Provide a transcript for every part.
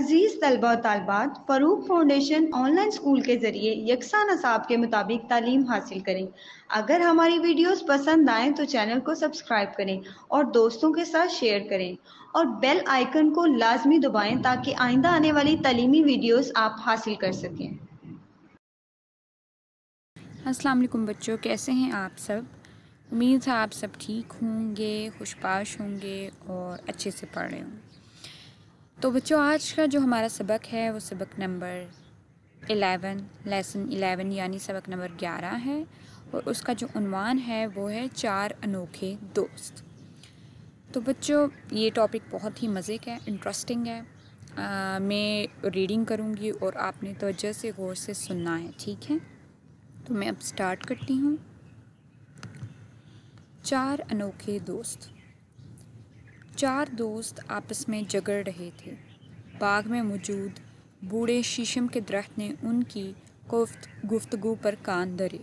عزیز طلبہ و طالبات، فروغ فاؤنڈیشن آن لائن اسکول کے ذریعے یکساں نصاب کے مطابق تعلیم حاصل کریں۔ اگر ہماری ویڈیوز پسند آئیں تو چینل کو سبسکرائب کریں اور دوستوں کے ساتھ شیئر کریں اور بیل آئیکن کو لازمی دبائیں تاکہ آئندہ آنے والی تعلیمی ویڈیوز آپ حاصل کر سکیں۔ السلام علیکم بچوں، کیسے ہیں آپ سب؟ امید ہے آپ سب ٹھیک ہوں گے، خوشباش ہوں گے اور اچھے سے پڑھ رہے ہوں گے۔ تو بچوں، آج کا جو ہمارا سبق ہے وہ سبق نمبر 11 لیسن 11 یعنی سبق نمبر 11 ہے، اور اس کا جو عنوان ہے وہ ہے 4 انوکھے دوست۔ تو بچوں، یہ ٹاپک بہت ہی مزے کا ہے، انٹرسٹنگ ہے۔ میں ریڈنگ کروں گی اور آپ نے توجہ سے غور سے سننا ہے، ٹھیک ہے؟ تو میں اب سٹارٹ کرتی ہوں۔ 4 انوکھے دوست۔ 4 دوست آپس میں جھگڑ رہے تھے۔ باغ میں موجود بوڑھے شیشم کے درخت نے ان کی گفتگو پر کان دھرے۔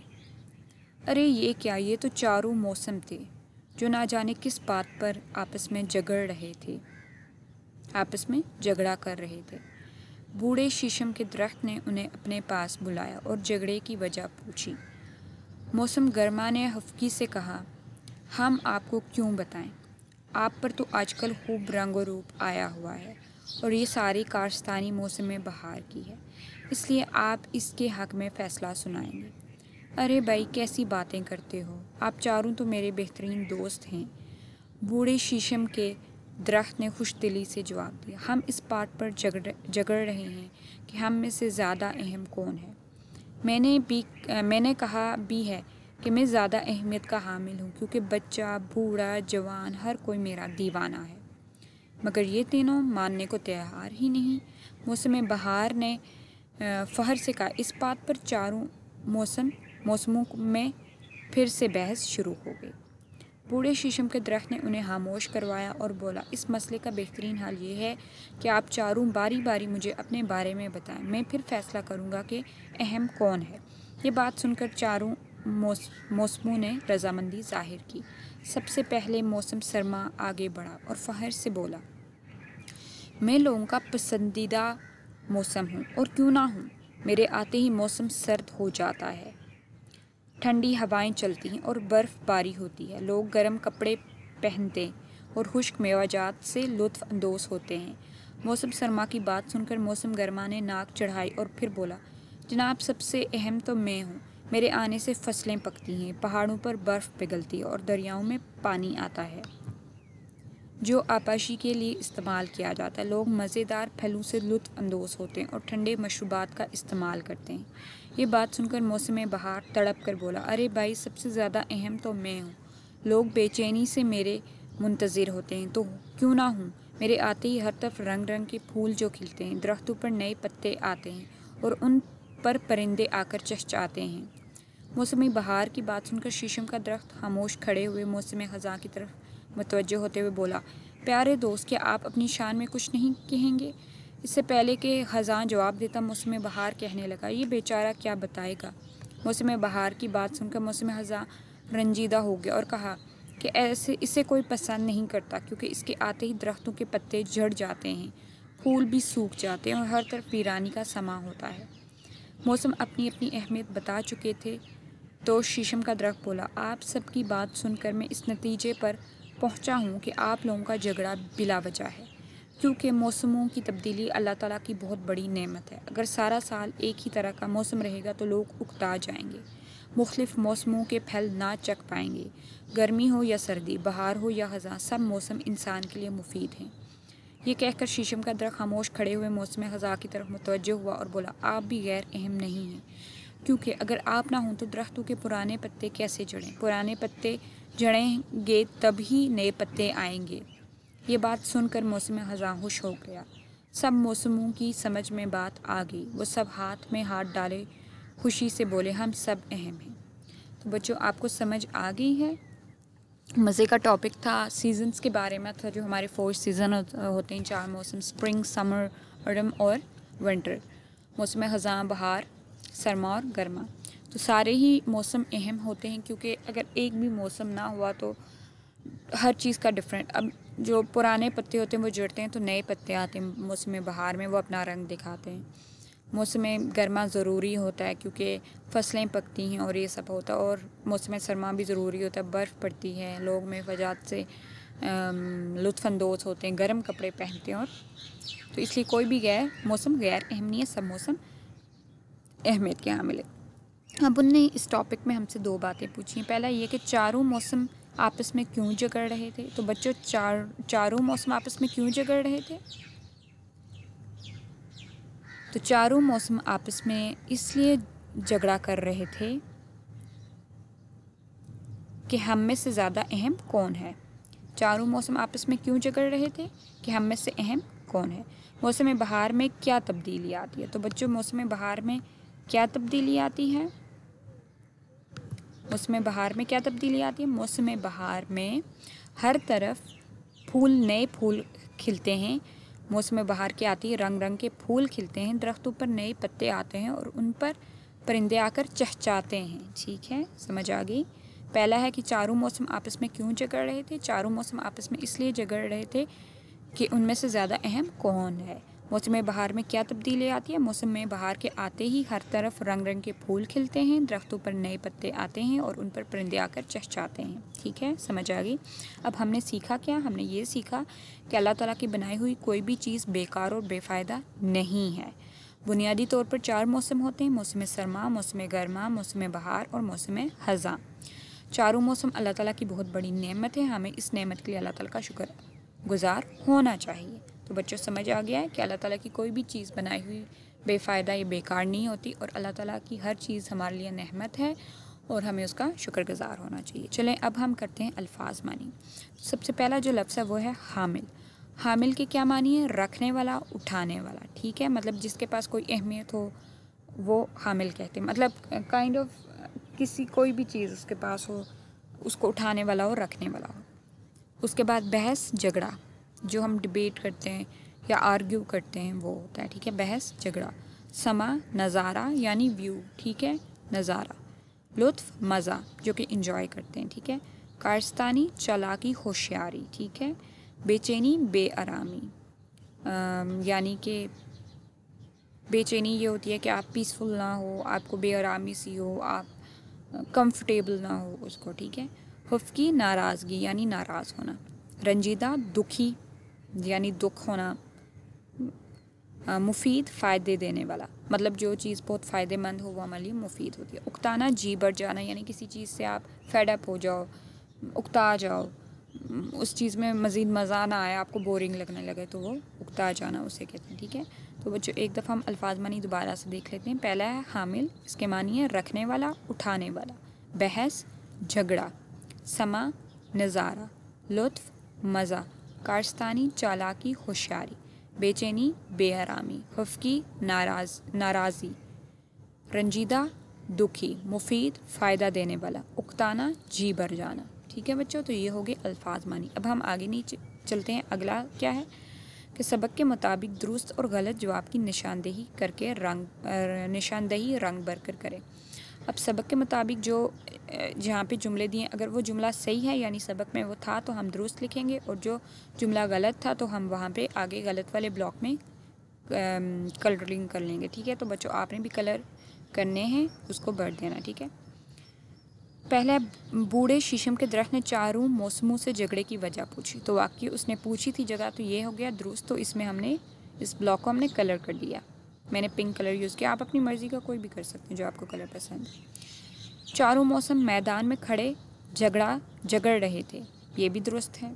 ارے یہ کیا، یہ تو چاروں موسم تھے جو نہ جانے کس بات پر آپس میں جھگڑا کر رہے تھے۔ بوڑھے شیشم کے درخت نے انہیں اپنے پاس بلایا اور جھگڑے کی وجہ پوچھی۔ موسم گرما نے خفگی سے کہا، ہم آپ کو کیوں بتائیں؟ آپ پر تو آج کل خوب رنگ و روپ آیا ہوا ہے اور یہ ساری کارستانی موسم بہار کی ہے، اس لیے آپ اس کے حق میں فیصلہ سنائیں گے۔ ارے بھائی، کیسی باتیں کرتے ہو؟ آپ چاروں تو میرے بہترین دوست ہیں، بوڑھے شیشم کے درخت نے خوش دلی سے جواب دیا۔ ہم اس بات پر جھگڑ رہے ہیں کہ ہم میں سے زیادہ اہم کون ہے۔ میں نے کہا بھی ہے کہ میں زیادہ اہمیت کا حامل ہوں، کیونکہ بچہ، بوڑھا، جوان، ہر کوئی میرا دیوانہ ہے، مگر یہ تینوں ماننے کو تیار ہی نہیں۔ موسم بہار نے فخر سے کہا، اس بات پر چاروں موسموں میں پھر سے بحث شروع ہو گئی۔ بوڑھے شیشم کے درخت نے انہیں خاموش کروایا اور بولا، اس مسئلے کا بہترین حل یہ ہے کہ آپ چاروں باری باری مجھے اپنے بارے میں بتائیں، میں پھر فیصلہ کروں گا کہ اہم کون ہے۔ یہ بات سن کر چاروں موسموں نے رضامندی ظاہر کی۔ سب سے پہلے موسم سرما آگے بڑھا اور فخر سے بولا، میں لوگوں کا پسندیدہ موسم ہوں، اور کیوں نہ ہوں۔ میرے آتے ہی موسم سرد ہو جاتا ہے، ٹھنڈی ہوائیں چلتی ہیں اور برف باری ہوتی ہے۔ لوگ گرم کپڑے پہنتے اور خشک میوہ جات سے لطف اندوز ہوتے ہیں۔ موسم سرما کی بات سن کر موسم گرما نے ناک چڑھائی اور پھر بولا، جناب، سب سے اہم تو میں ہوں۔ میرے آنے سے فصلیں پکتی ہیں، پہاڑوں پر برف پگھلتی ہے اور دریاؤں میں پانی آتا ہے جو آبپاشی کے لیے استعمال کیا جاتا ہے۔ لوگ مزیدار پھلوں سے لطف اندوز ہوتے ہیں اور ٹھنڈے مشروبات کا استعمال کرتے ہیں۔ یہ بات سن کر موسم بہار تڑپ کر بولا، ارے بھائی، سب سے زیادہ اہم تو میں ہوں۔ لوگ بے چینی سے میرے منتظر ہوتے ہیں، تو کیوں نہ ہوں۔ میرے آتے ہی ہر طرف رنگ رنگ کے پھول جو کھلتے ہیں، درختوں پر نئے پتے آتے ہیں اور ان پر پرندے آ کر چہچہاتے ہیں۔ موسم بہار کی بات سن کر شیشم کا درخت خاموش کھڑے ہوئے موسم خزاں کی طرف متوجہ ہوتے ہوئے بولا، پیارے دوست، کیا آپ اپنی شان میں کچھ نہیں کہیں گے؟ اس سے پہلے کہ خزاں جواب دیتا، موسم بہار کہنے لگا، یہ بیچارہ کیا بتائے گا۔ موسم بہار کی بات سن کر موسم خزاں رنجیدہ ہو گیا اور کہا کہ اسے کوئی پسند نہیں کرتا، کیونکہ اس کے آتے ہی درختوں کے پتے جھڑ جاتے ہیں، پھول بھی سوکھ جاتے ہیں اور ہر طرف ویرانی کا سما ہوتا ہے۔ موسم اپنی اپنی اہمیت بتا چکے تھے تو شیشم کا درخت بولا، آپ سب کی بات سن کر میں اس نتیجے پر پہنچا ہوں کہ آپ لوگوں کا جھگڑا بلا وجہ ہے، کیونکہ موسموں کی تبدیلی اللہ تعالیٰ کی بہت بڑی نعمت ہے۔ اگر سارا سال ایک ہی طرح کا موسم رہے گا تو لوگ اکتا جائیں گے، مختلف موسموں کے پھل نہ چکھ پائیں گے۔ گرمی ہو یا سردی، بہار ہو یا خزاں، سب موسم انسان کے لیے مفید ہیں۔ یہ کہہ کر شیشم کا درخت خاموش کھڑے ہوئے موسم خزاں کی طرف متوجہ ہوا اور بولا، آپ بھی غیر اہم نہیں ہیں، کیونکہ اگر آپ نہ ہوں تو درختوں کے پرانے پتے کیسے جھڑیں؟ پرانے پتے جھڑیں گے تب ہی نئے پتے آئیں گے۔ یہ بات سن کر موسم خزاں خوش ہو گیا۔ سب موسموں کی سمجھ میں بات آ گئی۔ وہ سب ہاتھ میں ہاتھ ڈالے خوشی سے بولے، ہم سب اہم ہیں۔ تو بچوں، آپ کو سمجھ آ گئی ہے؟ مزے کا ٹاپک تھا، سیزنز کے بارے میں تھا، جو ہمارے 4 سیزن ہوتے ہیں، 4 موسم، اسپرنگ، سمر، آٹم اور ونٹر۔ موسم خزاں، بہار، سرما اور گرما۔ تو سارے ہی موسم اہم ہوتے ہیں، کیونکہ اگر ایک بھی موسم نہ ہوا تو ہر چیز کا ڈفرینٹ۔ اب جو پرانے پتے ہوتے ہیں وہ جڑتے ہیں تو نئے پتے آتے ہیں موسم بہار میں، وہ اپنا رنگ دکھاتے ہیں۔ موسم گرما ضروری ہوتا ہے کیونکہ فصلیں پکتی ہیں اور یہ سب ہوتا ہے، اور موسم سرما بھی ضروری ہوتا ہے، برف پڑتی ہے، لوگ محفوظات سے لطف اندوز ہوتے ہیں، گرم کپڑے پہنتے ہیں، اور تو اس لیے کوئی بھی موسم غیر اہم نہیں ہے، سب موسم اہمیت کے حامل ہے۔ اب ان نے اس ٹاپک میں ہم سے 2 باتیں پوچھی ہیں۔ پہلا یہ کہ چاروں موسم آپس میں کیوں جگڑ رہے تھے؟ تو بچوں چاروں موسم آپس میں کیوں جگڑ رہے تھے؟ تو چاروں موسم آپس میں اس لیے جھگڑا کر رہے تھے کہ ہم میں سے زیادہ اہم کون ہے۔ چاروں موسم آپس میں کیوں جھگڑ رہے تھے کہ ہم میں سے اہم کون ہے۔ موسم بہار میں کیا تبدیلی آتی ہے؟ تو بچوں موسم بہار میں کیا تبدیلی آتی ہے؟ موسم بہار میں کیا تبدیلی آتی ہے؟ موسم بہار میں ہر طرف نئے پھول کھلتے ہیں۔ موسم بہار کیا آتی ہے؟ رنگ رنگ کے پھول کھلتے ہیں، درختوں پر نئے پتے آتے ہیں اور ان پر پرندے آ کر چہچہاتے ہیں۔ ٹھیک ہے، سمجھ آ گئی؟ پہلا ہے کہ چاروں موسم آپس میں کیوں جگڑ رہے تھے؟ چاروں موسم آپس میں اس لیے جگڑ رہے تھے کہ ان میں سے زیادہ اہم کون ہے۔ موسم بہار میں کیا تبدیلی آتی ہے؟ موسم بہار کے آتے ہی ہر طرف رنگ رنگ کے پھول کھلتے ہیں، درختوں پر نئے پتے آتے ہیں اور ان پر پرندے آ کر چہچہاتے ہیں۔ ٹھیک ہے، سمجھ آ گئی؟ اب ہم نے سیکھا کیا؟ ہم نے یہ سیکھا کہ اللہ تعالیٰ کی بنائی ہوئی کوئی بھی چیز بیکار اور بے فائدہ نہیں ہے۔ بنیادی طور پر 4 موسم ہوتے ہیں: موسم سرما، موسم گرما، موسم بہار اور موسم خزاں۔ چاروں موسم اللہ تعالیٰ کی بہت بڑی نعمت ہے، ہمیں اس نعمت کے لیے اللہ تعالیٰ کا شکر گزار ہونا چاہیے۔ تو بچوں سمجھ آ گیا ہے کہ اللہ تعالیٰ کی کوئی بھی چیز بنائی ہوئی بے فائدہ یا بیکار نہیں ہوتی، اور اللہ تعالیٰ کی ہر چیز ہمارے لیے نعمت ہے اور ہمیں اس کا شکر گزار ہونا چاہیے۔ چلیں اب ہم کرتے ہیں الفاظ معنی۔ سب سے پہلا جو لفظ ہے وہ ہے حامل۔ حامل کے کیا معنی ہے؟ رکھنے والا، اٹھانے والا۔ ٹھیک ہے، مطلب جس کے پاس کوئی اہمیت ہو وہ حامل کہتے ہیں، مطلب کائنڈ آف کسی کوئی بھی چیز اس کے پاس ہو، اس کو اٹھانے والا ہو، رکھنے والا ہو۔ اس کے بعد بحث جھگڑا، جو ہم ڈبیٹ کرتے ہیں یا آرگیو کرتے ہیں وہ ہوتا ہے۔ ٹھیک ہے، بحث جھگڑا۔ سما نظارہ یعنی ویو، ٹھیک ہے، نظارہ۔ لطف مزہ، جو کہ انجوائے کرتے ہیں۔ ٹھیک ہے، کارستانی چالاکی ہوشیاری۔ ٹھیک ہے، بے چینی بے آرامی، یعنی کہ بے چینی یہ ہوتی ہے کہ آپ پیسفل نہ ہو، آپ کو بے آرامی سی ہو، آپ کمفرٹیبل نہ ہو اس کو۔ ٹھیک ہے، خفگی ناراضگی یعنی ناراض ہونا۔ رنجیدہ دکھی یعنی دکھ ہونا۔ مفید فائدے دینے والا، مطلب جو چیز بہت فائدے مند ہو وہ ہمارے لیے مفید ہوتی ہے۔ اکتانا جی بڑھ جانا، یعنی کسی چیز سے آپ فیڈ اپ ہو جاؤ، اکتا جاؤ، اس چیز میں مزید مزہ نہ آئے، آپ کو بورنگ لگنے لگے تو وہ اکتا جانا اسے کہتے ہیں۔ ٹھیک ہے، تو بچوں ایک دفعہ ہم الفاظ معنی دوبارہ سے دیکھ لیتے ہیں۔ پہلا ہے حامل، اس کے معنی ہے رکھنے والا، اٹھانے والا۔ بحث جھگڑا۔ سما نظارہ۔ لطف مزہ۔ کارستانی چالاکی ہوشیاری۔ بے چینی بے آرامی۔ خفگی ناراضی۔ رنجیدہ دکھی۔ مفید فائدہ دینے والا۔ اکتانا جی بھر جانا۔ ٹھیک ہے بچوں، تو یہ ہو گئے الفاظ معنی۔ اب ہم آگے نیچے چلتے ہیں۔ اگلا کیا ہے کہ سبق کے مطابق درست اور غلط جواب کی نشاندہی رنگ بھر کر کریں۔ اب سبق کے مطابق جو جہاں پہ جملے دیے، اگر وہ جملہ صحیح ہے یعنی سبق میں وہ تھا تو ہم درست لکھیں گے، اور جو جملہ غلط تھا تو ہم وہاں پہ آگے غلط والے بلاک میں کلرنگ کر لیں گے۔ ٹھیک ہے، تو بچوں آپ نے بھی کلر کرنے ہیں، اس کو بھر دینا۔ ٹھیک ہے، پہلے بوڑھے شیشم کے درخت نے چاروں موسموں سے جھگڑے کی وجہ پوچھی، تو واقعی اس نے پوچھی تھی جگہ، تو یہ ہو گیا درست، تو اس میں ہم نے اس بلاک کو ہم نے کلر کر دیا۔ میں نے پنک کلر یوز کیا، آپ اپنی مرضی کا کوئی بھی کر سکتے ہیں جو آپ کو کلر پسند ہے۔ چاروں موسم میدان میں کھڑے جگڑ رہے تھے، یہ بھی درست ہے۔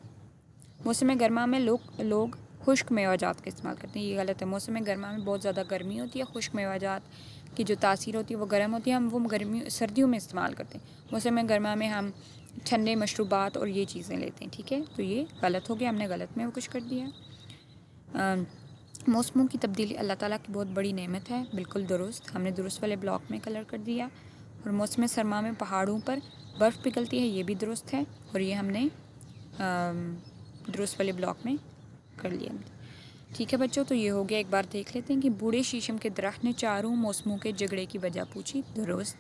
موسم گرما میں لوگ خشک میوہ جات کا استعمال کرتے ہیں، یہ غلط ہے۔ موسم گرما میں بہت زیادہ گرمی ہوتی ہے، خشک میوہ جات کی جو تاثیر ہوتی ہے وہ گرم ہوتی ہے، ہم وہ سردیوں میں استعمال کرتے ہیں۔ موسم گرما میں ہم ٹھنڈے مشروبات اور یہ چیزیں لیتے ہیں۔ ٹھیک ہے، تو یہ غلط ہو گیا، ہم نے غلط میں وہ کچھ کر دیا۔ موسموں کی تبدیلی اللہ تعالیٰ کی بہت بڑی نعمت ہے، بالکل درست، ہم نے درست والے بلاک میں کلر کر دیا۔ اور موسم سرما میں پہاڑوں پر برف پگھلتی ہے، یہ بھی درست ہے، اور یہ ہم نے درست والے بلاک میں کر لیا۔ ٹھیک ہے بچوں، تو یہ ہو گیا۔ ایک بار دیکھ لیتے ہیں کہ بوڑھے شیشم کے درخت نے چاروں موسموں کے جھگڑے کی وجہ پوچھی، درست۔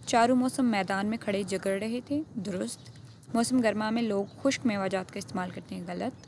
چاروں موسم میدان میں کھڑے جگڑ رہے تھے، درست۔ موسم گرما میں لوگ خشک میوہ جات کا استعمال کرتے ہیں، غلط۔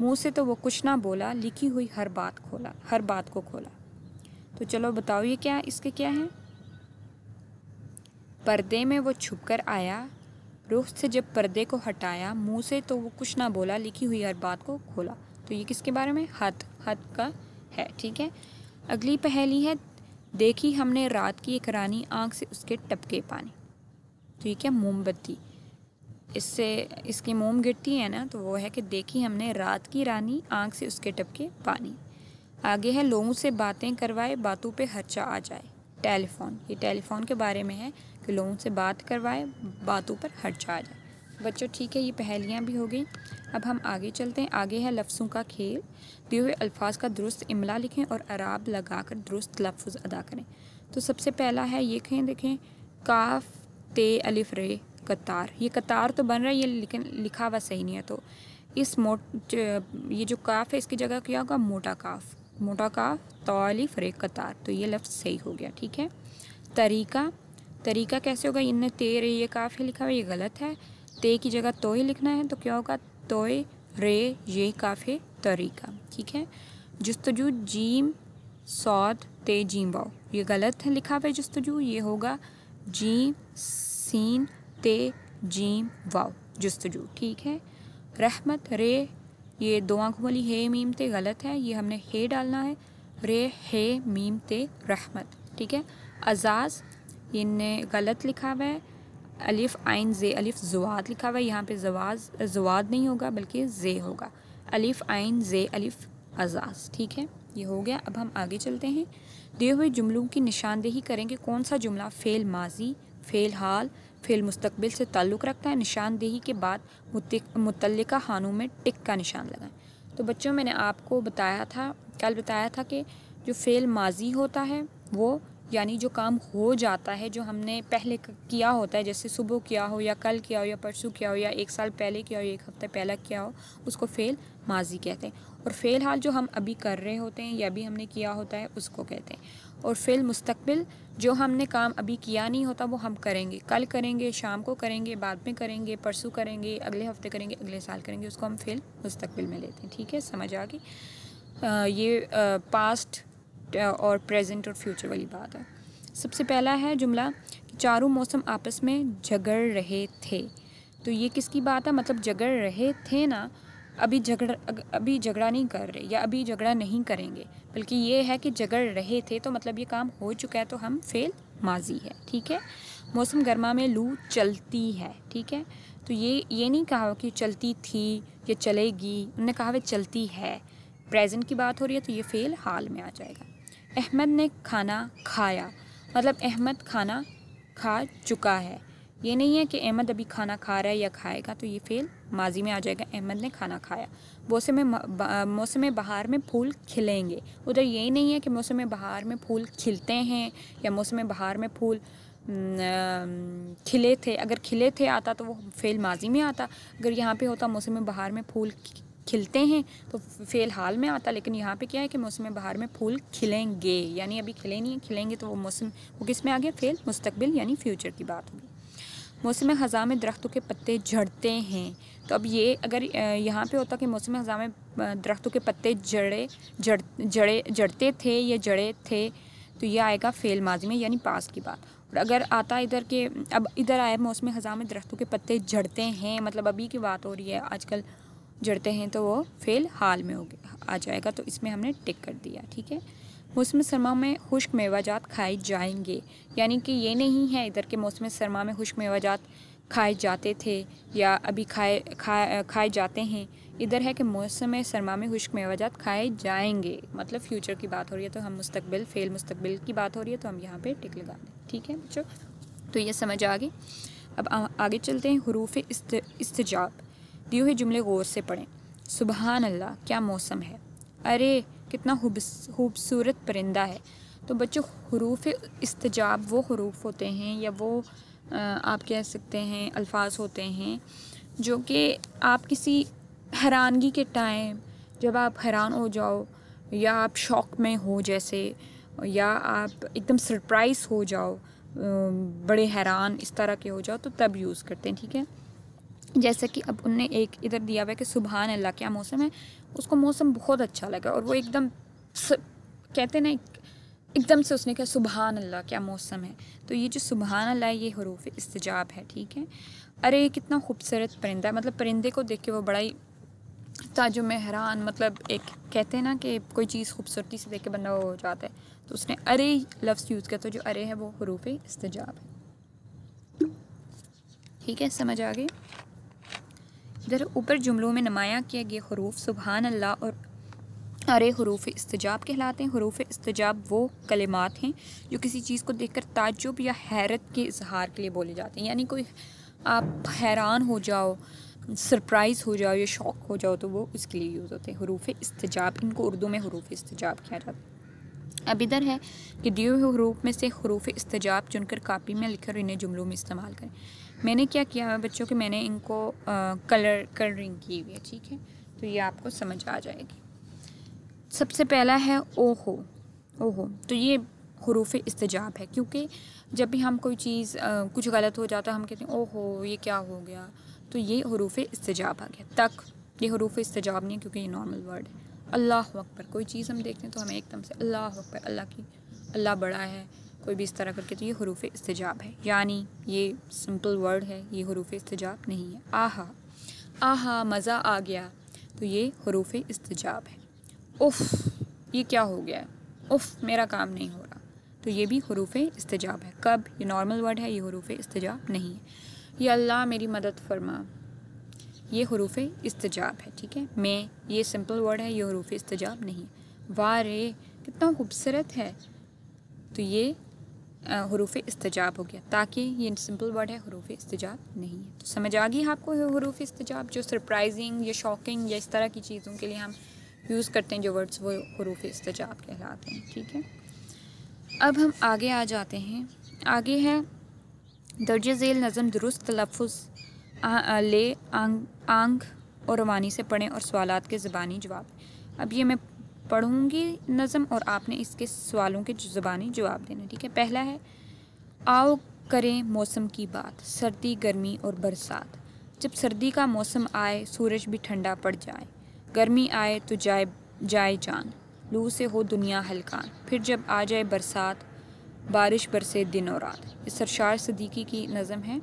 منہ سے تو وہ کچھ نہ بولا، لکھی ہوئی ہر بات کو کھولا۔ تو چلو بتاؤ یہ کیا، اس کے کیا ہیں؟ پردے میں وہ چھپ کر آیا، رخ سے جب پردے کو ہٹایا، منہ سے تو وہ کچھ نہ بولا، لکھی ہوئی ہر بات کو کھولا۔ تو یہ کس کے بارے میں؟ ہاتھ کا ہے، ٹھیک ہے۔ اگلی پہیلی ہے، دیکھی ہم نے رات کی ایک رانی، آنکھ سے اس کے ٹپکے پانی۔ تو یہ کیا؟ موم بتی، اس سے اس کی موم گرتی ہے نا، تو وہ ہے کہ دیکھی ہم نے رات کی رانی، آنکھ سے اس کے ٹپکے پانی۔ آگے ہے، لوگوں سے باتیں کروائے، باتوں پہ خرچہ آ جائے۔ ٹیلی فون، یہ ٹیلی فون کے بارے میں ہے کہ لوگوں سے بات کروائے، باتوں پر خرچہ آ جائے۔ بچوں ٹھیک ہے، یہ پہیلیاں بھی ہو گئی۔ اب ہم آگے چلتے ہیں۔ آگے ہے لفظوں کا کھیل، دیے ہوئے الفاظ کا درست املا لکھیں اور اعراب لگا کر درست لفظ ادا کریں۔ تو سب سے پہلا ہے یہ دیکھیں، کاف تے الف رے قطار۔ یہ قطار تو بن رہا ہے یہ، لیکن لکھا ہوا صحیح نہیں ہے، تو یہ جو کاف ہے اس کی جگہ کیا ہوگا؟ موٹا کاف تو الف رے قطار۔ تو یہ لفظ صحیح ہو گیا، ٹھیک ہے۔ طریقہ کیسے ہوگا؟ ان نے تے رے یہ کاف ہے لکھا ہوا، یہ غلط ہے، تے کی جگہ تو ہی لکھنا ہے، تو کیا ہوگا؟ توئے رے یہ کاف ہے، طریقہ، ٹھیک ہے۔ جستجو جیم صاد تے جیم واو، یہ غلط ہے لکھا ہوا ہے جستجو، یہ ہوگا جیم سین تے جیم واو، جستجو، ٹھیک ہے۔ رحمت رے یہ دو آنکھوں والی ہے میم تے، غلط ہے، یہ ہم نے ہے ڈالنا ہے، رے ہے میم تے رحمت، ٹھیک ہے۔ اعزاز یہ نے غلط لکھا ہوا ہے، الف عین زے الف زواد لکھا ہوا ہے، یہاں پہ زواد نہیں ہوگا بلکہ زے ہوگا، الف عین زے الف اعزاز، ٹھیک ہے، یہ ہو گیا۔ اب ہم آگے چلتے ہیں۔ دیے ہوئے جملوں کی نشاندہی کریں گے، کون سا جملہ فعل ماضی، فعل حال، فعل مستقبل سے تعلق رکھتا ہے۔ نشاندہی کے بعد متعلقہ خانوں میں ٹک کا نشان لگائیں۔ تو بچوں میں نے آپ کو کل بتایا تھا کہ جو فعل ماضی ہوتا ہے وہ یعنی جو کام ہو جاتا ہے، جو ہم نے پہلے کیا ہوتا ہے، جیسے صبح کیا ہو یا کل کیا ہو یا پرسوں کیا ہو یا ایک سال پہلے کیا ہو یا ایک ہفتہ پہلے کیا ہو، اس کو فعل ماضی کہتے ہیں۔ اور فعل حال جو ہم ابھی کر رہے ہوتے ہیں یا ابھی ہم نے کیا ہوتا ہے اس کو کہتے ہیں۔ اور فعل مستقبل جو ہم نے کام ابھی کیا نہیں ہوتا وہ ہم کریں گے، کل کریں گے، شام کو کریں گے، بعد میں کریں گے، پرسوں کریں گے، اگلے ہفتے کریں گے، اگلے سال کریں گے، اس کو ہم فعل مستقبل میں لیتے ہیں، ٹھیک ہے، سمجھ آ گئی۔ یہ پاسٹ اور پریزنٹ اور فیوچر والی بات ہے۔ سب سے پہلا ہے جملہ کہ چاروں موسم آپس میں جھگڑ رہے تھے۔ تو یہ کس کی بات ہے؟ مطلب جھگڑ رہے تھے نا، ابھی جھگڑا نہیں کر رہے یا ابھی جھگڑا نہیں کریں گے، بلکہ یہ ہے کہ جھگڑ رہے تھے، تو مطلب یہ کام ہو چکا ہے، تو ہم فعل ماضی ہے، ٹھیک ہے۔ موسم گرما میں لو چلتی ہے، ٹھیک ہے، تو یہ نہیں کہا کہ چلتی تھی یا چلے گی، انہوں نے کہا وہ چلتی ہے، پریزنٹ کی بات ہو رہی ہے، تو یہ فعل حال میں آ جائے گا۔ احمد نے کھانا کھایا، مطلب احمد کھانا کھا چکا ہے، یہ نہیں ہے کہ احمد ابھی کھانا کھا رہا ہے یا کھائے گا، تو یہ فعل ماضی میں آ جائے گا، احمد نے کھانا کھایا۔ موسم بہار میں پھول کھلیں گے، ادھر یہی نہیں ہے کہ موسم بہار میں پھول کھلتے ہیں یا موسم بہار میں پھول کھلے تھے، اگر کھلے تھے آتا تو وہ فعل ماضی میں آتا، اگر یہاں پہ ہوتا موسم بہار میں پھول کھلتے ہیں تو فعل حال میں آتا، لیکن یہاں پہ کیا ہے کہ موسم بہار میں پھول کھلیں گے، یعنی ابھی کھلے نہیں ہیں، کھلیں گے، تو وہ کس میں آ گیا؟ فعل مستقبل یعنی فیوچر کی بات ہوگی۔ موسم خزاں میں درختوں کے پتے جھڑتے ہیں، تو اب یہ اگر یہاں پہ ہوتا کہ موسم خزاں میں درختوں کے پتے جڑتے تھے یا جڑے تھے، تو یہ آئے گا فعل ماضی میں یعنی پاس کی بات۔ اور اگر آتا ادھر کہ اب ادھر آئے موسم خزاں میں درختوں کے پتے جھڑتے ہیں، مطلب ابھی کی بات ہو رہی ہے، آج کل جڑتے ہیں، تو وہ فعل حال میں آ جائے گا، تو اس میں ہم نے ٹک کر دیا، ٹھیک ہے۔ موسم سرما میں خشک میوہ جات کھائے جائیں گے، یعنی کہ یہ نہیں ہے ادھر کے موسم سرما میں خشک میوہ جات کھائے جاتے تھے یا ابھی کھائے جاتے ہیں، ادھر ہے کہ موسم سرما میں خشک میوہ جات کھائے جائیں گے، مطلب فیوچر کی بات ہو رہی ہے، تو ہم فعل مستقبل کی بات ہو رہی ہے، تو ہم یہاں پہ ٹک لگا دیں، ٹھیک ہے بچوں، تو یہ سمجھ آ گئی۔ اب آگے چلتے ہیں، حروف استجاب، دیے ہوئے جملے غور سے پڑھیں۔ سبحان اللہ، کیا موسم ہے، ارے کتنا خوبصورت پرندہ ہے۔ تو بچوں حروف استجاب وہ حروف ہوتے ہیں یا وہ آپ کہہ سکتے ہیں الفاظ ہوتے ہیں جو کہ آپ کسی حیرانگی کے ٹائم، جب آپ حیران ہو جاؤ یا آپ شوق میں ہو جیسے، یا آپ ایک دم سرپرائز ہو جاؤ، بڑے حیران اس طرح کے ہو جاؤ، تو تب یوز کرتے ہیں، ٹھیک ہے۔ جیسا کہ اب ان نے ایک ادھر دیا ہوا ہے کہ سبحان اللہ، کیا موسم ہے، اس کو موسم بہت اچھا لگا اور وہ ایک دم کہتے ہیں نا ایک دم سے اس نے کہا سبحان اللہ کیا موسم ہے. تو یہ جو سبحان اللہ یہ حروف استجاب ہے. ٹھیک ہے. ارے کتنا خوبصورت پرندہ ہے, مطلب پرندے کو دیکھ کے وہ بڑا ہی تعجب میں حیران, مطلب ایک کہتے ہیں نا کہ کوئی چیز خوبصورتی سے دیکھ کے بندہ ہو جاتا ہے, تو اس نے ارے لفظ یوز کیا. تو جو ارے ہے وہ حروف استجاب ہے. ٹھیک ہے, سمجھ آ گئی. ادھر اوپر جملوں میں نمایاں کیا گئے حروف سبحان اللہ اور ارے حروف استجاب کہلاتے ہیں. حروف استجاب وہ کلمات ہیں جو کسی چیز کو دیکھ کر تعجب یا حیرت کے اظہار کے لیے بولے جاتے ہیں. یعنی کوئی آپ حیران ہو جاؤ, سرپرائز ہو جاؤ یا شوق ہو جاؤ تو وہ اس کے لیے یوز ہوتے ہیں حروف استجاب. ان کو اردو میں حروف استجاب کیا جاتا ہے. اب ادھر ہے کہ دیے ہوئے حروف میں سے حروف استجاب چن کر کاپی میں لکھ کر انہیں جملوں میں استعمال کریں. میں نے کیا کیا ہے بچوں کہ میں نے ان کو کلرنگ کی ہوئی ہے. ٹھیک ہے, تو یہ آپ کو سمجھ آ جائے گی. سب سے پہلا ہے اوہو. اوہو تو یہ حروف استجاب ہے, کیونکہ جب بھی ہم کوئی چیز کچھ غلط ہو جاتا ہے ہم کہتے ہیں اوہو یہ کیا ہو گیا, تو یہ حروف استجاب آ گیا. تک یہ حروف استجاب نہیں ہے کیونکہ یہ نارمل ورڈ ہے. اللہ اکبر, کوئی چیز ہم دیکھتے ہیں تو ہمیں ایک دم سے اللہ اکبر, اللہ بڑا ہے, کوئی بھی اس طرح کر کے, تو یہ حروف استجاب ہے. یعنی یہ سمپل ورڈ ہے, یہ حروف استجاب نہیں ہے. آہا آہا مزہ آ گیا, تو یہ حروف استجاب ہے. اف یہ کیا ہو گیا ہے, اف میرا کام نہیں ہو رہا, تو یہ بھی حروف استجاب ہے. کب یہ نارمل ورڈ ہے, یہ حروف استجاب نہیں ہے. یہ اللہ میری مدد فرما, یہ حروف استجاب ہے. ٹھیک ہے. میں یہ سمپل ورڈ ہے, یہ حروف استجاب نہیں ہے. واہ رے کتنا خوبصورت ہے, تو یہ حروف استجاب ہو گیا. تاکہ یہ سمپل ورڈ ہے, حروف استجاب نہیں ہے. تو سمجھ آ گئی آپ کو حروف استجاب جو سرپرائزنگ یا شاکنگ یا اس طرح کی چیزوں کے لیے ہم یوز کرتے ہیں جو ورڈز, وہ حروف استجاب کہلاتے ہیں. ٹھیک ہے. اب ہم آگے آ جاتے ہیں. آگے ہے درج ذیل نظم درست تلفظ لے آنگ اور روانی سے پڑھیں اور سوالات کے زبانی جواب. اب یہ میں پڑھوں گی نظم اور آپ نے اس کے سوالوں کے زبانی جواب دینا. ٹھیک ہے. پہلا ہے آؤ کریں موسم کی بات, سردی گرمی اور برسات. جب سردی کا موسم آئے سورج بھی ٹھنڈا پڑ جائے, گرمی آئے تو جائے جان, لو سے ہو دنیا ہلکان. پھر جب آ جائے برسات بارش برسے دن اور رات. یہ سرشار صدیقی کی نظم ہے,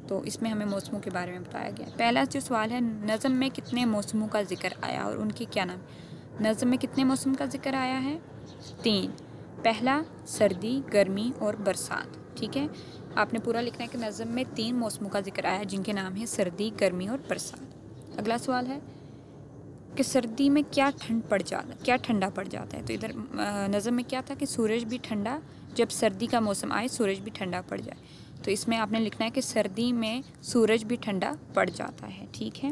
تو اس میں ہمیں موسموں کے بارے میں بتایا گیا. پہلا جو سوال ہے, نظم میں کتنے موسموں کا ذکر آیا اور ان کے کیا نام. نظم میں کتنے موسم کا ذکر آیا ہے, 3. پہلا سردی گرمی اور برسات. ٹھیک ہے. آپ نے پورا لکھنا ہے کہ نظم میں 3 موسموں کا ذکر آیا جن کے نام ہیں سردی گرمی اور برسات. اگلا سوال ہے کہ سردی میں کیا ٹھنڈا پڑ جاتا ہے. تو ادھر نظم میں کیا تھا کہ سورج بھی ٹھنڈا, جب سردی کا موسم آئے سورج بھی ٹھنڈا پڑ جائے. تو اس میں آپ نے لکھنا ہے کہ سردی میں سورج بھی ٹھنڈا پڑ جاتا ہے. ٹھیک ہے.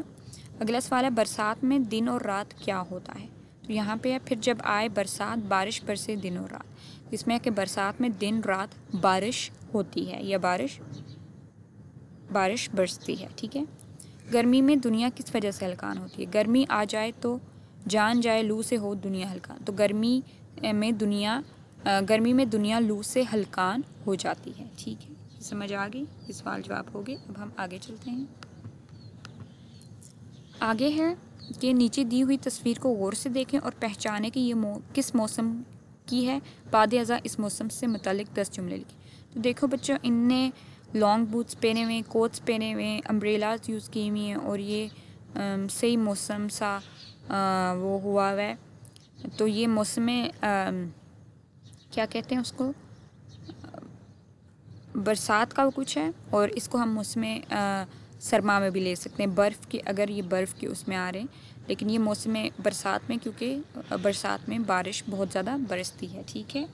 اگلا سوال ہے برسات میں دن اور رات کیا ہوتا ہے. تو یہاں پہ ہے پھر جب آئے برسات بارش برسے دن اور رات. اس میں ہے کہ برسات میں دن رات بارش ہوتی ہے یا بارش برستی ہے. ٹھیک ہے. گرمی میں دنیا کس وجہ سے ہلکان ہوتی ہے. گرمی آ جائے تو جان جائے, لو سے ہو دنیا ہلکان. تو گرمی میں دنیا لو سے ہلکان ہو جاتی ہے. ٹھیک ہے. سمجھ آ گئی, یہ سوال جواب ہو گئے. اب ہم آگے چلتے ہیں. آگے ہے کہ نیچے دی ہوئی تصویر کو غور سے دیکھیں اور پہچانیں کہ یہ کس موسم کی ہے. بعد ازاں اس موسم سے متعلق 10 جملے لکھیں. تو دیکھو بچوں, ان نے لانگ بوٹس پہنے ہوئے, کوٹس پہنے ہوئے, امبریلاز یوز کی ہوئی ہیں, اور یہ صحیح موسم سا وہ ہوا ہے. تو یہ موسم کیا کہتے ہیں اس کو, برسات کا کچھ ہے, اور اس کو ہم موسم سرما میں بھی لے سکتے ہیں. برف کی, اگر یہ برف کے اس میں آ رہے ہیں, لیکن یہ موسم برسات میں, کیونکہ برسات میں بارش بہت زیادہ برستی ہے. ٹھیک ہے.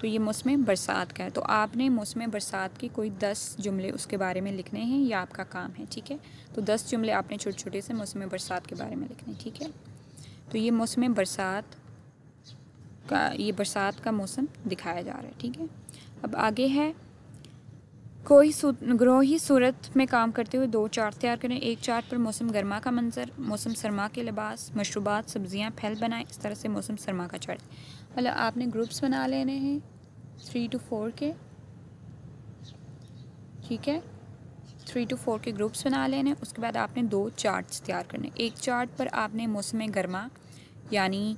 تو یہ موسم برسات کا ہے. تو آپ نے موسم برسات کے کوئی 10 جملے اس کے بارے میں لکھنے ہیں, یہ آپ کا کام ہے. ٹھیک ہے. تو 10 جملے آپ نے چھوٹے چھوٹے سے موسم برسات کے بارے میں لکھنے. ٹھیک ہے. تو یہ موسم برسات کا موسم دکھایا جا رہا ہے. ٹھیک ہے. اب آگے ہے گروہی صورت میں کام کرتے ہوئے 2 چارٹ تیار کریں. ایک چارٹ پر موسم گرما کا منظر, موسم سرما کے لباس, مشروبات, سبزیاں, پھل بنائیں. اس طرح سے موسم سرما کا چارٹ. مطلب آپ نے گروپس بنا لینے ہیں 3 to 4 کے. ٹھیک ہے. 3 to 4 کے گروپس بنا لینے. اس کے بعد آپ نے 2 چارٹس تیار کرنے. ایک چارٹ پر آپ نے موسم گرما یعنی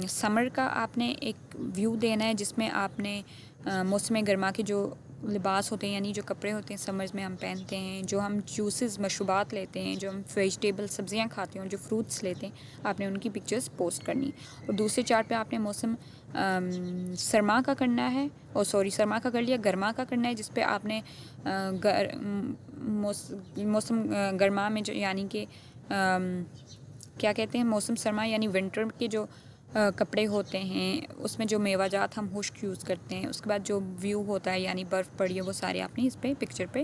سمر کا آپ نے ایک ویو دینا ہے جس میں آپ نے موسم گرما کے جو لباس ہوتے ہیں، یعنی جو کپڑے ہوتے ہیں سمرز میں ہم پہنتے ہیں، جو ہم جوسز مشروبات لیتے ہیں، جو ہم ویجیٹیبل سبزیاں کھاتے ہیں، جو فروٹس لیتے ہیں، آپ نے ان کی پکچرز پوسٹ کرنی. اور دوسرے چارٹ پہ آپ نے موسم سرما کا کرنا ہے، اور سرما کا کر لیا، گرما کا کرنا ہے، جس پہ آپ نے موسم گرما میں جو یعنی کہ کیا کہتے ہیں، موسم سرما یعنی ونٹر کے جو کپڑے ہوتے ہیں، اس میں جو میوہ جات ہم خشک یوز کرتے ہیں، اس کے بعد جو ویو ہوتا ہے یعنی برف پڑی ہے، وہ سارے آپ نے اس پہ پکچر پہ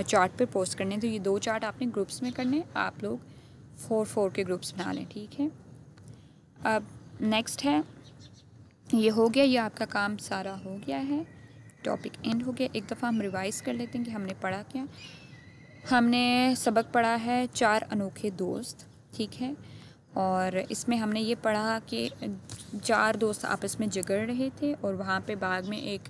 چارٹ پہ پوسٹ کرنے ہیں. تو یہ 2 چارٹ آپ نے گروپس میں کرنے ہیں. آپ لوگ 4 کے گروپس بنا لیں، ٹھیک ہے. اب نیکسٹ ہے، یہ ہو گیا، یہ آپ کا کام سارا ہو گیا ہے، ٹاپک اینڈ ہو گیا. ایک دفعہ ہم ریوائز کر لیتے ہیں کہ ہم نے پڑھا کیا. ہم نے سبق پڑھا ہے 4 انوکھے دوست، ٹھیک ہے. اور اس میں ہم نے یہ پڑھا کہ 4 دوست آپس میں جگڑ رہے تھے، اور وہاں پہ باغ میں ایک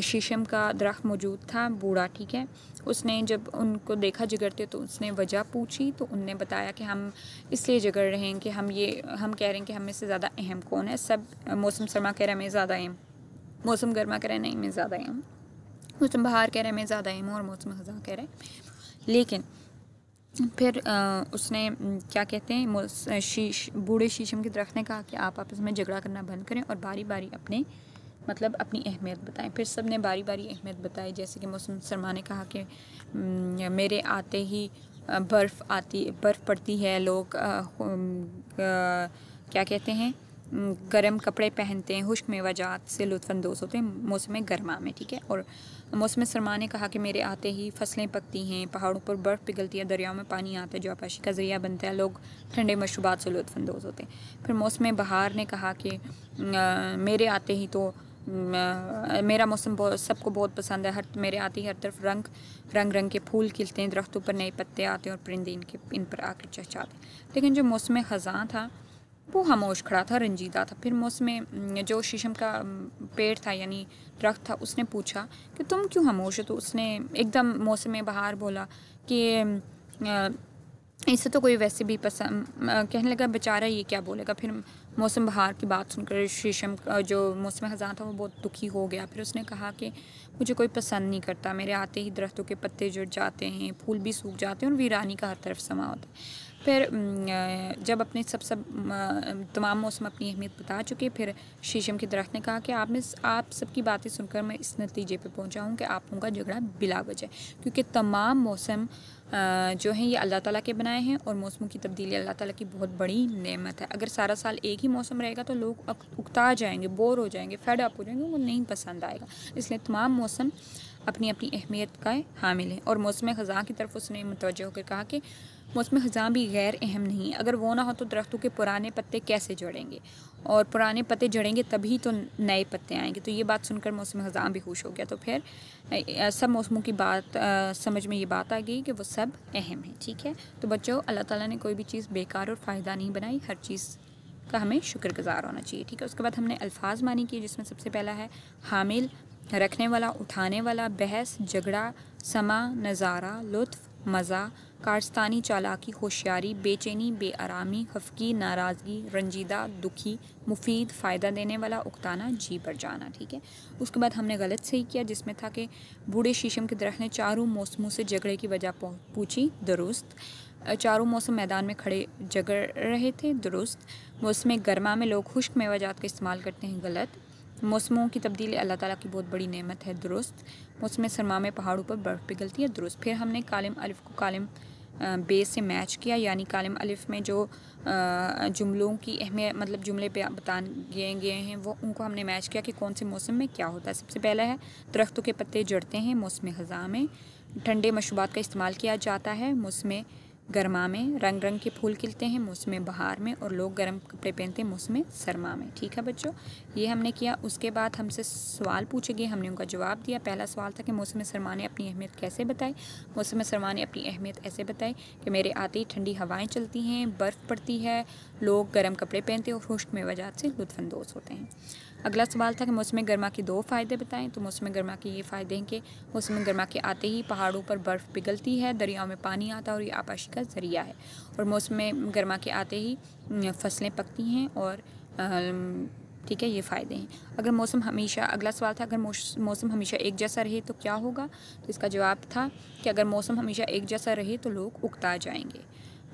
شیشم کا درخت موجود تھا، بوڑھا، ٹھیک ہے. اس نے جب ان کو دیکھا جگڑتے تو اس نے وجہ پوچھی، تو ان نے بتایا کہ ہم اس لیے جگڑ رہے ہیں کہ ہم کہہ رہے ہیں کہ ہم میں سے زیادہ اہم کون ہے. سب موسم سرما کہہ رہے ہیں میں زیادہ اہم، موسم گرما کہہ رہے ہیں نہیں میں زیادہ اہم، موسم بہار کہہ رہے ہیں میں زیادہ اہم ہوں، اور موسم خزاں کہہ رہے ہیں. لیکن پھر اس نے کیا کہتے ہیں، بوڑھے شیشم کے درخت نے کہا کہ آپ آپس میں جھگڑا کرنا بند کریں اور باری باری اپنی اہمیت بتائیں. پھر سب نے باری باری اہمیت بتائی. جیسے کہ موسم سرما نے کہا کہ میرے آتے ہی برف پڑتی ہے، لوگ کیا کہتے ہیں گرم کپڑے پہنتے ہیں، خشک میوہ جات سے لطف اندوز ہوتے ہیں موسم گرما میں، ٹھیک ہے. اور موسم سرما نے کہا کہ میرے آتے ہی فصلیں پکتی ہیں، پہاڑوں پر برف پگھلتی ہے، دریاؤں میں پانی آتا ہے جو آبپاشی کا ذریعہ بنتا ہے، لوگ ٹھنڈے مشروبات سے لطف اندوز ہوتے ہیں. پھر موسم بہار نے کہا کہ میرے آتے ہی تو میرا موسم سب کو بہت پسند ہے، میرے آتے ہی ہر طرف رنگ کے پھول کھلتے ہیں، درختوں پر نئے پتے آتے ہیں اور پرندے ان پر آ کر چہچاتے ہیں. لیکن جو موسم خزاں تھا وہ خاموش کھڑا تھا، رنجیدہ تھا. پھر موسم جو شیشم کا پیڑ تھا یعنی درخت تھا، اس نے پوچھا کہ تم کیوں خاموش ہو؟ تو اس نے ایک دم موسم بہار بولا کہ اسے تو کوئی ویسے بھی پسند، کہنے لگا بیچارہ یہ کیا بولے گا. پھر موسم بہار کی بات سن کر شیشم جو موسم خزاں تھا وہ بہت دکھی ہو گیا. پھر اس نے کہا کہ مجھے کوئی پسند نہیں کرتا، میرے آتے ہی درختوں کے پتے جڑ جاتے ہیں، پھول بھی سوکھ جاتے ہیں اور ویرانی کا ہر طرف سما ہوتا ہے. پھر جب اپنے تمام موسم اپنی اہمیت بتا چکے، پھر شیشم کے درخت نے کہا کہ آپ سب کی باتیں سن کر میں اس نتیجے پہ پہنچا ہوں کہ آپ لوگوں کا جھگڑا بلا وجہ ہے، کیونکہ تمام موسم جو ہیں یہ اللہ تعالیٰ کے بنائے ہیں، اور موسموں کی تبدیلی اللہ تعالیٰ کی بہت بڑی نعمت ہے. اگر سارا سال ایک ہی موسم رہے گا تو لوگ اکتا جائیں گے، بور ہو جائیں گے، فیڈ اپ ہو جائیں گے، وہ نہیں پسند آئے گا. اس لیے تمام موسم اپنی اپنی اہمیت کا حامل ہیں. اور موسم خزاں کی طرف اس نے متوجہ ہو کر کہا کہ موسم خزاں بھی غیر اہم نہیں، اگر وہ نہ ہو تو درختوں کے پرانے پتے کیسے جڑیں گے، اور پرانے پتے جڑیں گے تبھی تو نئے پتے آئیں گے. تو یہ بات سن کر موسم خزاں بھی خوش ہو گیا. تو پھر سب موسموں کی بات سمجھ میں یہ بات آ گئی کہ وہ سب اہم ہیں، ٹھیک ہے. تو بچوں، اللہ تعالیٰ نے کوئی بھی چیز بیکار اور فائدہ نہیں بنائی، ہر چیز کا ہمیں شکر گزار ہونا چاہیے، ٹھیک ہے. اس کے بعد ہم نے الفاظ معنی کیے، جس میں سب سے پہلا ہے حامل، رکھنے والا، اٹھانے والا، بحث، جھگڑا، سما، نظارہ، لطف، مزہ، کارستانی، چالاکی، ہوشیاری، بے چینی، بے آرامی، خفگی، ناراضگی، رنجیدہ، دکھی، مفید، فائدہ دینے والا، اکتانا، جی پر جانا، ٹھیک ہے. اس کے بعد ہم نے غلط صحیح کیا، جس میں تھا کہ بوڑھے شیشم کے درخت نے 4 موسموں سے جھگڑے کی وجہ پوچھی، درست. 4 موسم میدان میں کھڑے جگڑ رہے تھے، درست. موسم گرما میں لوگ خشک میوہ جات کا استعمال کرتے ہیں، غلط. موسموں کی تبدیلی اللہ تعالیٰ کی بہت بڑی نعمت ہے، درست. موسم سرما میں پہاڑوں پر برف پگھلتی ہے، درست. پھر ہم نے کالم الف کو کالم بے سے میچ کیا، یعنی کالم الف میں جو جملوں کی اہمیت مطلب جملے پہ بتائے گئے ہیں وہ ان کو ہم نے میچ کیا کہ کون سے موسم میں کیا ہوتا ہے. سب سے پہلا ہے درختوں کے پتے جڑتے ہیں، موسم خزاں میں. ٹھنڈے مشروبات کا استعمال کیا جاتا ہے، موسم گرما میں. رنگ کے پھول کھلتے ہیں، موسم بہار میں. اور لوگ گرم کپڑے پہنتے ہیں، موسم سرما میں، ٹھیک ہے بچوں. یہ ہم نے کیا. اس کے بعد ہم سے سوال پوچھے گئے، ہم نے ان کا جواب دیا. پہلا سوال تھا کہ موسم سرما نے اپنی اہمیت کیسے بتائی. موسم سرما نے اپنی اہمیت ایسے بتائی کہ میرے آتے ہی ٹھنڈی ہوائیں چلتی ہیں، برف پڑتی ہے، لوگ گرم کپڑے پہنتے ہیں اور خشک میوہ جات سے لطف اندوز ہوتے ہیں. اگلا سوال تھا کہ موسم گرما کے 2 فائدے بتائیں. تو موسم گرما کے یہ فائدے ہیں کہ موسم گرما کے آتے ہی پہاڑوں پر برف پگھلتی ہے، دریاؤں میں پانی آتا ہے اور یہ آبپاشی کا کا ذریعہ ہے، اور موسم گرما کے آتے ہی فصلیں پکتی ہیں، اور ٹھیک ہے، یہ فائدے ہیں۔ اگر موسم ہمیشہ، اگلا سوال تھا، اگر موسم ہمیشہ ایک جیسا رہے تو کیا ہوگا؟ تو اس کا جواب تھا کہ اگر موسم ہمیشہ ایک جیسا رہے تو لوگ اکتا جائیں گے۔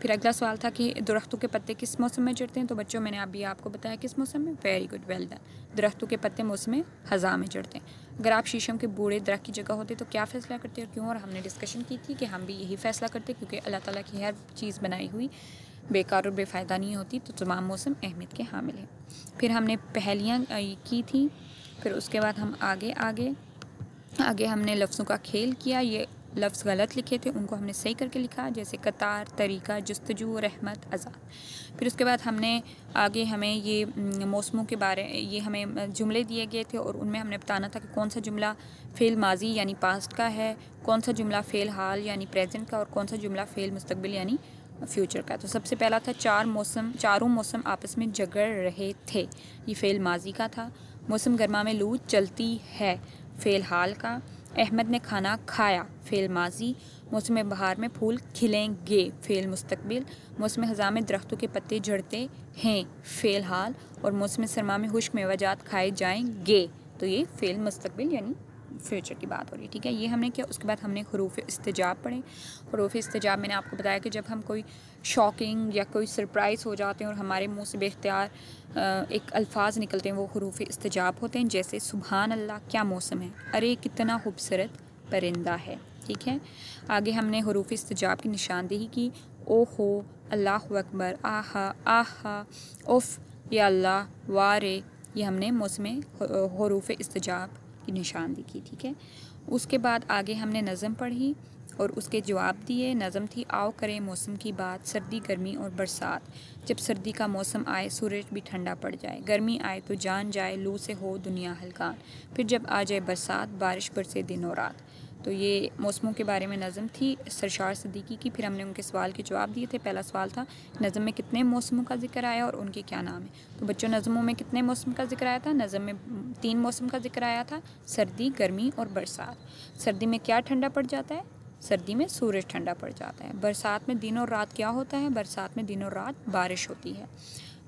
پھر اگلا سوال تھا کہ درختوں کے پتے کس موسم میں جھڑتے ہیں؟ تو بچوں میں نے ابھی آپ کو بتایا کس موسم میں، ویری گڈ، ویل ڈن، درختوں کے پتے موسم خزاں میں جھڑتے ہیں۔ اگر آپ شیشم کے بوڑھے درخت کی جگہ ہوتے تو کیا فیصلہ کرتے اور کیوں؟ اور ہم نے ڈسکشن کی تھی کہ ہم بھی یہی فیصلہ کرتے، کیونکہ اللہ تعالیٰ کی ہر چیز بنائی ہوئی بیکار اور بے فائدہ نہیں ہوتی، تو تمام موسم اہمیت کے حامل ہیں۔ پھر ہم نے پہیلیاں کی تھی، پھر اس کے بعد ہم آگے ہم نے لفظوں کا کھیل کیا۔ یہ لفظ غلط لکھے تھے، ان کو ہم نے صحیح کر کے لکھا، جیسے قطار، طریقہ، جستجو، رحمت، عذاب۔ پھر اس کے بعد ہم نے ہمیں یہ موسموں کے بارے، یہ ہمیں جملے دیے گئے تھے، اور ان میں ہم نے بتانا تھا کہ کون سا جملہ فعل ماضی یعنی پاسٹ کا ہے، کون سا جملہ فعل حال یعنی پریزنٹ کا، اور کون سا جملہ فعل مستقبل یعنی فیوچر کا۔ تو سب سے پہلا تھا چاروں موسم آپس میں جھگڑ رہے تھے، یہ فعل ماضی کا تھا۔ موسم گرما میں لو چلتی ہے، فعل حال کا۔ احمد نے کھانا کھایا، فعل ماضی۔ موسم بہار میں پھول کھلیں گے، فعل مستقبل۔ موسم خزاں میں درختوں کے پتے جھڑتے ہیں، فعل حال۔ اور موسم سرما میں خشک میوجات کھائے جائیں گے، تو یہ فعل مستقبل یعنی فیوچر کی بات ہو رہی ہے، ٹھیک ہے، یہ ہم نے کیا۔ اس کے بعد ہم نے حروف استجاب پڑھے۔ حروف استجاب میں نے آپ کو بتایا کہ جب ہم کوئی شاکنگ یا کوئی سرپرائز ہو جاتے ہیں اور ہمارے منہ سے بے اختیار ایک الفاظ نکلتے ہیں، وہ حروف استجاب ہوتے ہیں، جیسے سبحان اللہ، کیا موسم ہے، ارے کتنا خوبصورت پرندہ ہے، ٹھیک ہے۔ آگے ہم نے حروف استجاب کی نشاندہی کی، او ہو، اللہ اکبر، آہا، آہا، اف، یا اللہ، وارے، یہ ہم نے موسم حروف استجاب کی نشاندہی کی، ٹھیک ہے۔ اس کے بعد آگے ہم نے نظم پڑھی اور اس کے جواب دیے۔ نظم تھی، آؤ کریں موسم کی بات، سردی، گرمی اور برسات۔ جب سردی کا موسم آئے سورج بھی ٹھنڈا پڑ جائے، گرمی آئے تو جان جائے لو سے ہو دنیا ہلکان، پھر جب آ جائے برسات بارش برسے دن اور رات۔ تو یہ موسموں کے بارے میں نظم تھی سرشار صدیقی کی۔ پھر ہم نے ان کے سوال کے جواب دیے تھے۔ پہلا سوال تھا نظم میں کتنے موسموں کا ذکر آیا اور ان کے کیا نام ہیں؟ تو بچوں، نظموں میں کتنے موسم کا ذکر آیا تھا؟ نظم میں 3 موسم کا ذکر آیا تھا، سردی، گرمی اور برسات۔ سردی میں کیا ٹھنڈا پڑ جاتا ہے؟ سردی میں سورج ٹھنڈا پڑ جاتا ہے۔ برسات میں دن اور رات کیا ہوتا ہے؟ برسات میں دن اور رات بارش ہوتی ہے۔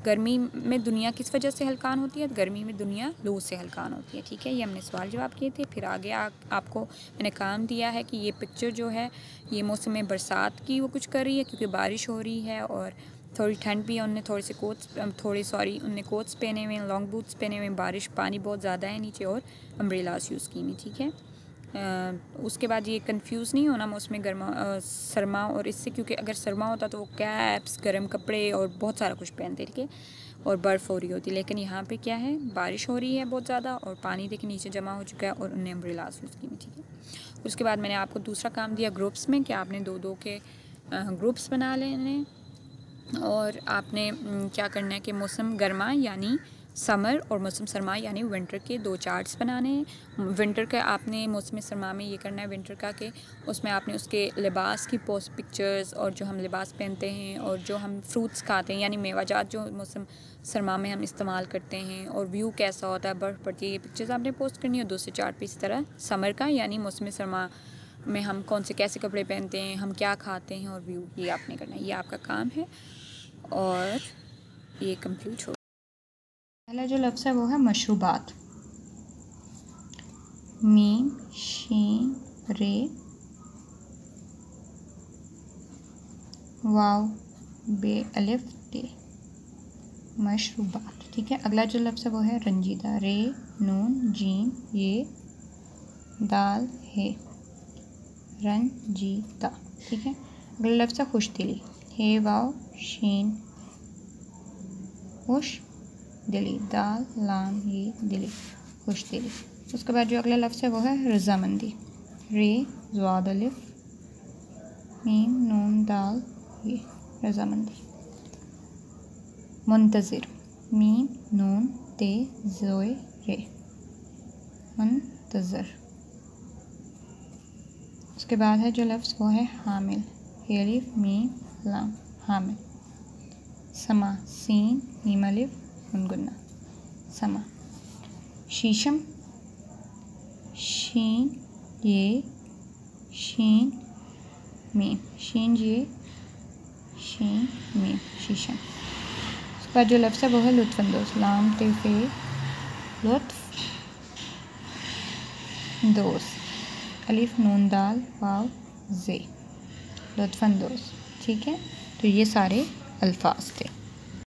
گرمی میں دنیا کس وجہ سے ہلکان ہوتی ہے؟ گرمی میں دنیا لو سے ہلکان ہوتی ہے، ٹھیک ہے۔ یہ ہم نے سوال جواب کیے تھے۔ پھر آگے آپ کو میں نے کام دیا ہے کہ یہ پکچر جو ہے یہ موسم برسات کی وہ کچھ کر رہی ہے، کیونکہ بارش ہو رہی ہے اور تھوڑی ٹھنڈ بھی ہے، انہوں نے کوٹس پہنے ہوئے ہیں، لانگ بوٹس پہنے ہوئے ہیں، بارش پانی بہت زیادہ ہے نیچے، اور امبریلاس یوز کی ہوئی، ٹھیک ہے۔ اس کے بعد یہ کنفیوز نہیں ہونا موسم سرما اور اس سے، کیونکہ اگر سرما ہوتا تو وہ کیپس، گرم کپڑے اور بہت سارا کچھ پہنتے، ٹھیک ہے، اور برف ہو رہی ہوتی، لیکن یہاں پہ کیا ہے، بارش ہو رہی ہے بہت زیادہ اور پانی دیکھیں نیچے جمع ہو چکا ہے، اور انہوں نے امبریلاس یوز کی ہوئی، ٹھیک ہے۔ اس کے بعد میں نے آپ کو دوسرا کام دیا گروپس میں، کہ آپ نے 2 کے گروپس بنا لینے، اور آپ نے کیا کرنا ہے کہ موسم گرما یعنی سمر اور موسم سرما یعنی ونٹر کے 2 چارٹس بنانے ہیں۔ ونٹر کا آپ نے موسم سرما میں یہ کرنا ہے ونٹر کا کہ اس میں آپ نے اس کے لباس کی پوسٹ پکچرز، اور جو ہم لباس پہنتے ہیں اور جو ہم فروٹس کھاتے ہیں یعنی میوہ جات جو موسم سرما میں ہم استعمال کرتے ہیں، اور ویو کیسا ہوتا ہے، برف پڑتی ہے، یہ پکچرز آپ نے پوسٹ کرنی ہے۔ اور دوسرے چارٹ پہ اسی طرح سمر کا یعنی موسم سرما میں ہم کیسے کپڑے پہنتے ہیں، ہم کیا کھاتے ہیں، اور ویو یہ آپ نے کرنا ہے، یہ آپ کا کام ہے اور یہ کمپلیٹ ہو۔ پہلا جو لفظ ہے وہ ہے مشروبات، میم، شین، رے، واو، بے، الف، تے، مشروبات، ٹھیک ہے۔ اگلا جو لفظ ہے وہ ہے رنجیدہ، رے، نون، جیم، یہ، دال، ہے، رنجیدہ، ٹھیک ہے۔ اگلا لفظ ہے خوش دلی، ہے، واو، شین، خوش دلی، دال، لام، یہ، دلی، خوش دلی۔ اس کے بعد جو اگلا لفظ ہے وہ ہے رضامندی، رے، زواد، الف، میم، نون، دال، یہ، رضامندی۔ منتظر، میم، نون، تے، زوئے، رے، منتظر۔ اس کے بعد ہے جو لفظ وہ ہے حامل، الف، میم، لام، حامل۔ سما، سین، میم، الف، نون گنہ، سما۔ شیشم، شین، یہ، شین، میم، شین، یہ، شین میم شیشم. اس کا جو لفظ ہے وہ ہے لطف اندوز. لام تے فے لطف دوز. الف نون دال واو زے لطف اندوز. ٹھیک ہے، تو یہ سارے الفاظ تھے.